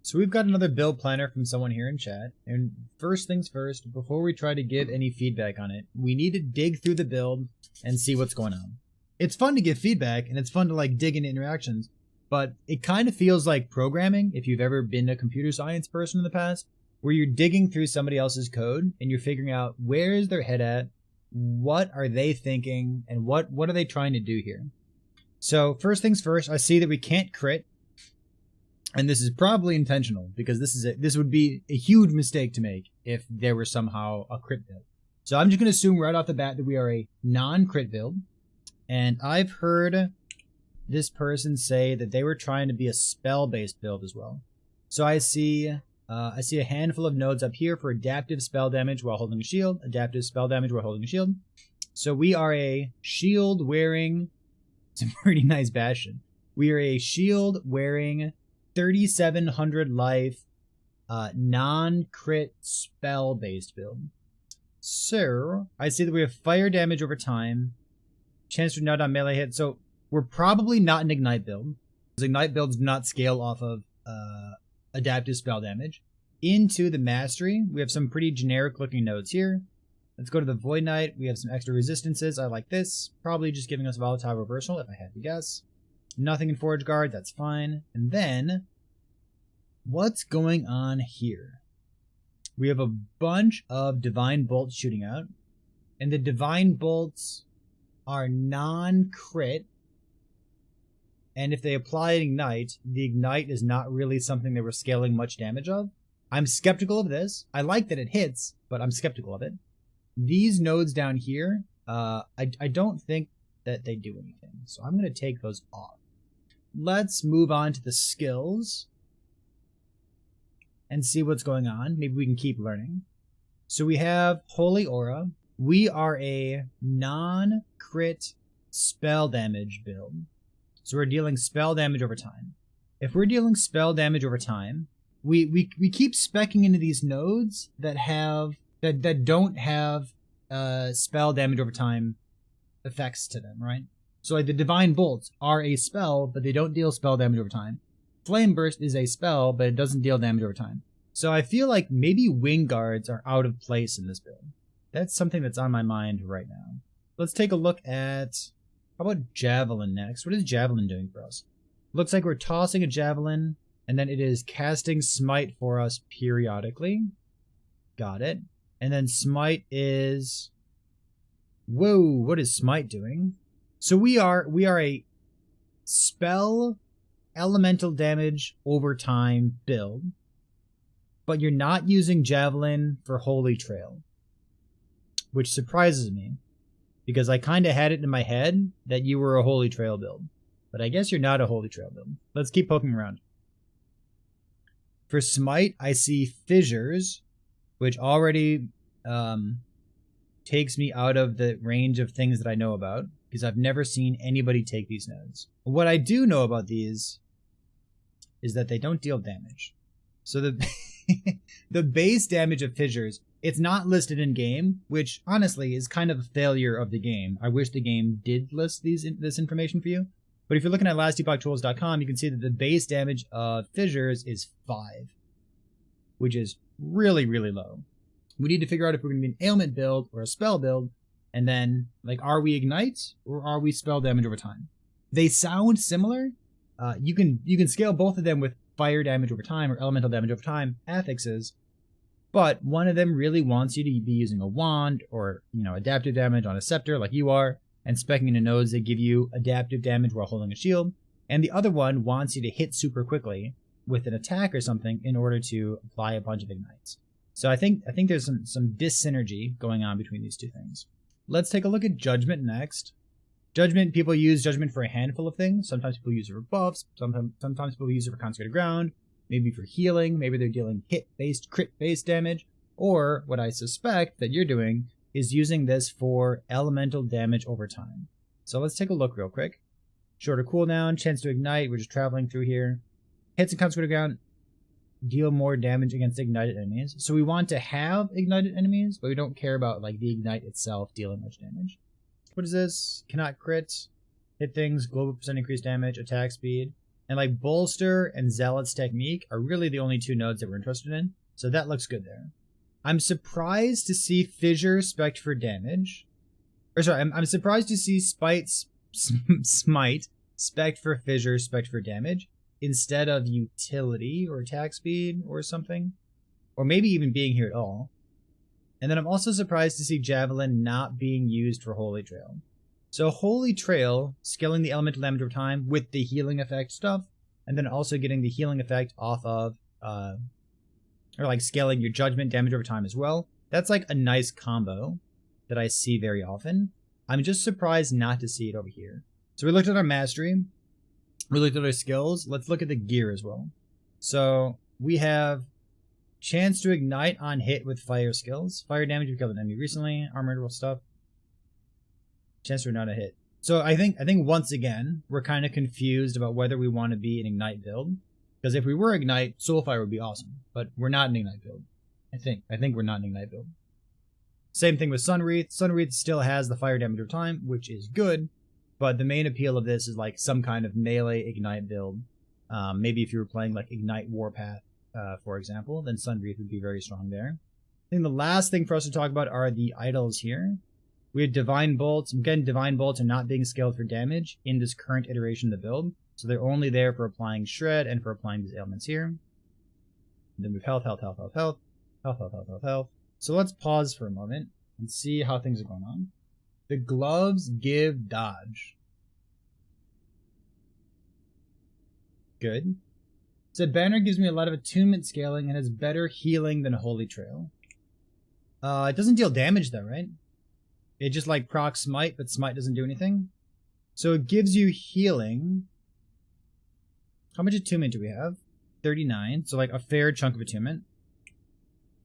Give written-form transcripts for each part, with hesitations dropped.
So we've got another build planner from someone here in chat, and first things first, before we try to give any feedback on it, we need to dig through the build and see what's going on. It's fun to give feedback, and it's fun to like dig into interactions, but it kind of feels like programming, if you've ever been a computer science person in the past, where you're digging through somebody else's code, and you're figuring out where is their head at, what are they thinking, and what are they trying to do here. So first things first, I see that we can't crit. And this is probably intentional, because this would be a huge mistake to make if there were somehow a crit build. So I'm just going to assume right off the bat that we are a non-crit build. And I've heard this person say that they were trying to be a spell-based build as well. So I see a handful of nodes up here for adaptive spell damage while holding a shield, adaptive spell damage while holding a shield. So we are a shield-wearing... It's a pretty nice bastion. We are a shield-wearing... 3,700 life, non-crit spell-based build. So, I see that we have fire damage over time, chance to nut on melee hit, so we're probably not an ignite build, because ignite builds do not scale off of adaptive spell damage. Into the mastery, we have some pretty generic-looking nodes here. Let's go to the Void Knight. We have some extra resistances. I like this. Probably just giving us volatile reversal, if I had to guess. Nothing in Forge Guard, that's fine. And then, what's going on here? We have a bunch of Divine Bolts shooting out. And the Divine Bolts are non-crit. And if they apply Ignite, the Ignite is not really something that we're scaling much damage of. I'm skeptical of this. I like that it hits, but I'm skeptical of it. These nodes down here, I don't think that they do anything. So I'm going to take those off. Let's move on to the skills and see what's going on. Maybe we can keep learning. So we have Holy Aura. We are a non-crit spell damage build. So we're dealing spell damage over time. If we're dealing spell damage over time, we keep speccing into these nodes that don't have spell damage over time effects to them, right? So like the Divine Bolts are a spell, but they don't deal spell damage over time. Flame Burst is a spell, but it doesn't deal damage over time. So I feel like maybe Wing Guards are out of place in this build. That's something that's on my mind right now. Let's take a look at... How about Javelin next? What is Javelin doing for us? Looks like we're tossing a Javelin, and then it is casting Smite for us periodically. Got it. And then Smite is... Whoa, what is Smite doing? So we are a spell elemental damage over time build, but you're not using Javelin for Holy Trail, which surprises me because I kind of had it in my head that you were a Holy Trail build, but I guess you're not a Holy Trail build. Let's keep poking around. For Smite, I see Fissures, which already takes me out of the range of things that I know about, because I've never seen anybody take these nodes. What I do know about these is that they don't deal damage. So the the base damage of Fissures, it's not listed in game, which honestly is kind of a failure of the game. I wish the game did list this information for you. But if you're looking at lastepochtools.com, you can see that the base damage of Fissures is 5, which is really, really low. We need to figure out if we're going to be an ailment build or a spell build. And then, like, are we Ignite or are we spell damage over time? They sound similar. You can scale both of them with fire damage over time or elemental damage over time affixes, but one of them really wants you to be using a wand or, adaptive damage on a scepter like you are, and speccing into nodes that give you adaptive damage while holding a shield. And the other one wants you to hit super quickly with an attack or something in order to apply a bunch of ignites. So I think there's some dyssynergy going on between these two things. Let's take a look at Judgment next. Judgment, people use Judgment for a handful of things. Sometimes people use it for buffs. Sometimes people use it for Consecrated Ground. Maybe for healing. Maybe they're dealing hit-based, crit-based damage. Or, what I suspect that you're doing is using this for elemental damage over time. So let's take a look real quick. Shorter cooldown, chance to ignite. We're just traveling through here. Hits and Consecrated Ground deal more damage against ignited enemies. So we want to have ignited enemies, but we don't care about like the ignite itself dealing much damage. What is this? Cannot crit, hit things, global percent increased damage, attack speed. And like Bolster and Zealot's Technique are really the only 2 nodes that we're interested in. So that looks good there. I'm surprised to see Fissure spec'd for damage. Or sorry, I'm surprised to see Smite spec'd for Fissure, spec'd for damage, instead of Utility or Attack Speed or something. Or maybe even being here at all. And then I'm also surprised to see Javelin not being used for Holy Trail. So Holy Trail, scaling the elemental damage over time with the healing effect stuff, and then also getting the healing effect off of, or like scaling your judgment damage over time as well. That's like a nice combo that I see very often. I'm just surprised not to see it over here. So we looked at our mastery, we looked at our skills. Let's look at the gear as well. So we have chance to ignite on hit with fire skills. Fire damage, we killed an enemy recently. Armored stuff. Chance to ignite a hit. So I think once again, we're kind of confused about whether we want to be an ignite build. Because if we were ignite, Soulfire would be awesome. But we're not an ignite build. I think we're not an ignite build. Same thing with Sunreath. Sunreath still has the fire damage over time, which is good. But the main appeal of this is like some kind of melee ignite build. Maybe if you were playing like Ignite Warpath, for example, then Sunreath would be very strong there. I think the last thing for us to talk about are the idols here. We have Divine Bolts. Again, Divine Bolts are not being scaled for damage in this current iteration of the build. So they're only there for applying Shred and for applying these ailments here. And then we have health. So let's pause for a moment and see how things are going on. The gloves give dodge. Good. Said Banner gives me a lot of attunement scaling and has better healing than Holy Trail. It doesn't deal damage though, right? It just like procs Smite, but Smite doesn't do anything. So it gives you healing. How much attunement do we have? 39, so like a fair chunk of attunement.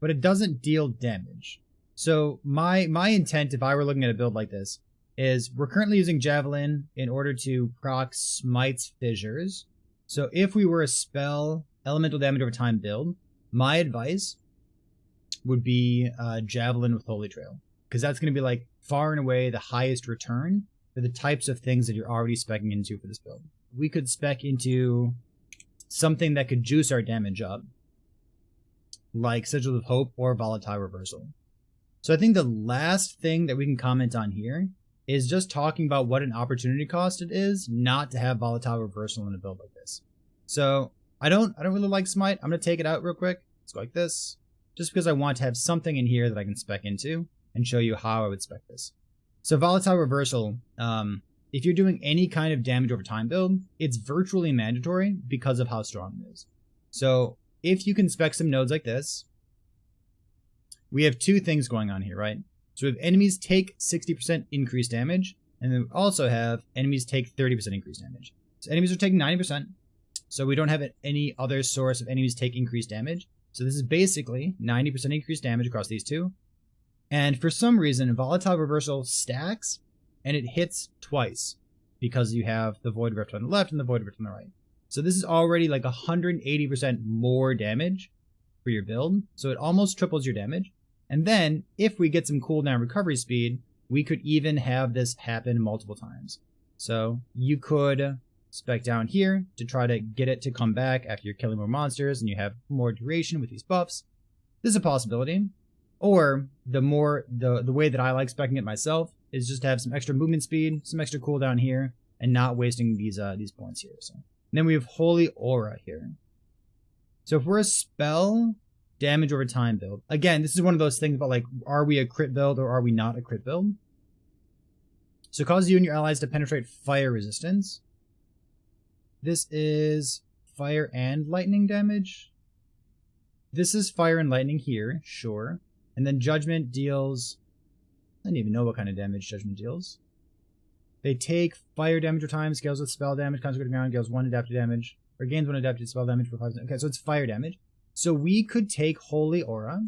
But it doesn't deal damage. So my intent, if I were looking at a build like this, is we're currently using Javelin in order to proc Smite's Fissures. So if we were a spell elemental damage over time build, my advice would be Javelin with Holy Trail. Because that's going to be like far and away the highest return for the types of things that you're already speccing into for this build. We could spec into something that could juice our damage up, like Sigil of Hope or Volatile Reversal. So I think the last thing that we can comment on here is just talking about what an opportunity cost it is not to have Volatile Reversal in a build like this. So I don't really like Smite. I'm going to take it out real quick. Let's go like this, just because I want to have something in here that I can spec into and show you how I would spec this. So Volatile Reversal, if you're doing any kind of damage over time build, it's virtually mandatory because of how strong it is. So if you can spec some nodes like this, we have 2 things going on here, right? So we have enemies take 60% increased damage, and then we also have enemies take 30% increased damage. So enemies are taking 90%, so we don't have any other source of enemies take increased damage. So this is basically 90% increased damage across these 2. And for some reason, Volatile Reversal stacks, and it hits twice, because you have the Void Rift on the left and the Void Rift on the right. So this is already like 180% more damage for your build, so it almost triples your damage. And then, if we get some cooldown recovery speed, we could even have this happen multiple times. So you could spec down here to try to get it to come back after you're killing more monsters and you have more duration with these buffs. This is a possibility. Or the way that I like speccing it myself is just to have some extra movement speed, some extra cooldown here, and not wasting these points here. So and then we have Holy Aura here. So if we're a spell damage over time build, again, this is one of those things about like, are we a crit build or are we not a crit build? So it causes you and your allies to penetrate fire resistance. This is fire and lightning damage. This is fire and lightning here, sure. And then Judgment deals, I don't even know what kind of damage Judgment deals. They take fire damage over time, scales with spell damage, consecrated ground, deals 1 adaptive damage, or gains 1 adaptive spell damage for 5 seconds. Okay, so it's fire damage. So we could take Holy Aura,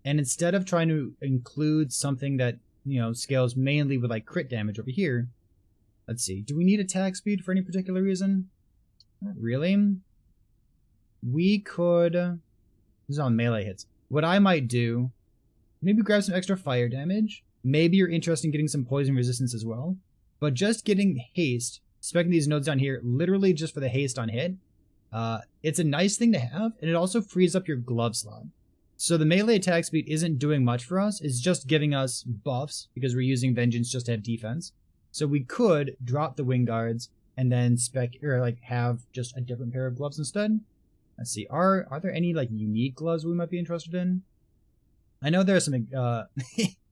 and instead of trying to include something that, you know, scales mainly with like crit damage over here, let's see, do we need attack speed for any particular reason? Not really. We could, this is on melee hits. What I might do, maybe grab some extra fire damage. Maybe you're interested in getting some poison resistance as well. But just getting haste Specking these nodes down here literally just for the haste on hit. It's a nice thing to have, and it also frees up your glove slot. So the melee attack speed isn't doing much for us. It's just giving us buffs because we're using Vengeance just to have defense. So we could drop the wing guards and then have just a different pair of gloves instead. Let's see. Are there any like unique gloves we might be interested in? I know there are some.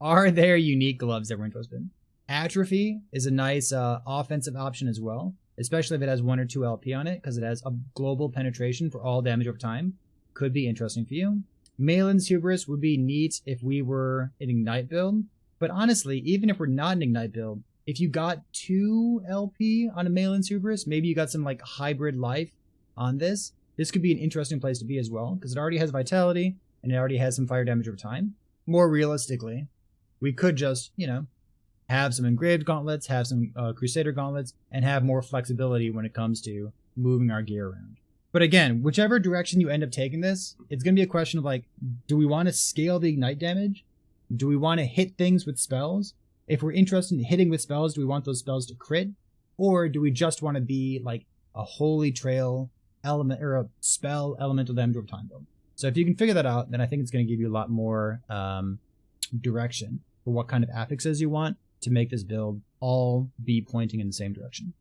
Are there unique gloves that we're interested in? Atrophy is a nice offensive option as well, especially if it has 1 or 2 LP on it, because it has a global penetration for all damage over time. Could be interesting for you. Malin's Hubris would be neat if we were an Ignite build, but honestly, even if we're not an Ignite build, if you got 2 LP on a Malin's Hubris, maybe you got some like hybrid life on this. This could be an interesting place to be as well, because it already has Vitality, and it already has some fire damage over time. More realistically, we could just, have some Engraved Gauntlets, have some Crusader Gauntlets, and have more flexibility when it comes to moving our gear around. But again, whichever direction you end up taking this, it's going to be a question of like, do we want to scale the Ignite damage? Do we want to hit things with spells? If we're interested in hitting with spells, do we want those spells to crit? Or do we just want to be like a Holy Trail element or a spell elemental damage over time build? So if you can figure that out, then I think it's going to give you a lot more direction for what kind of affixes you want to make this build all be pointing in the same direction.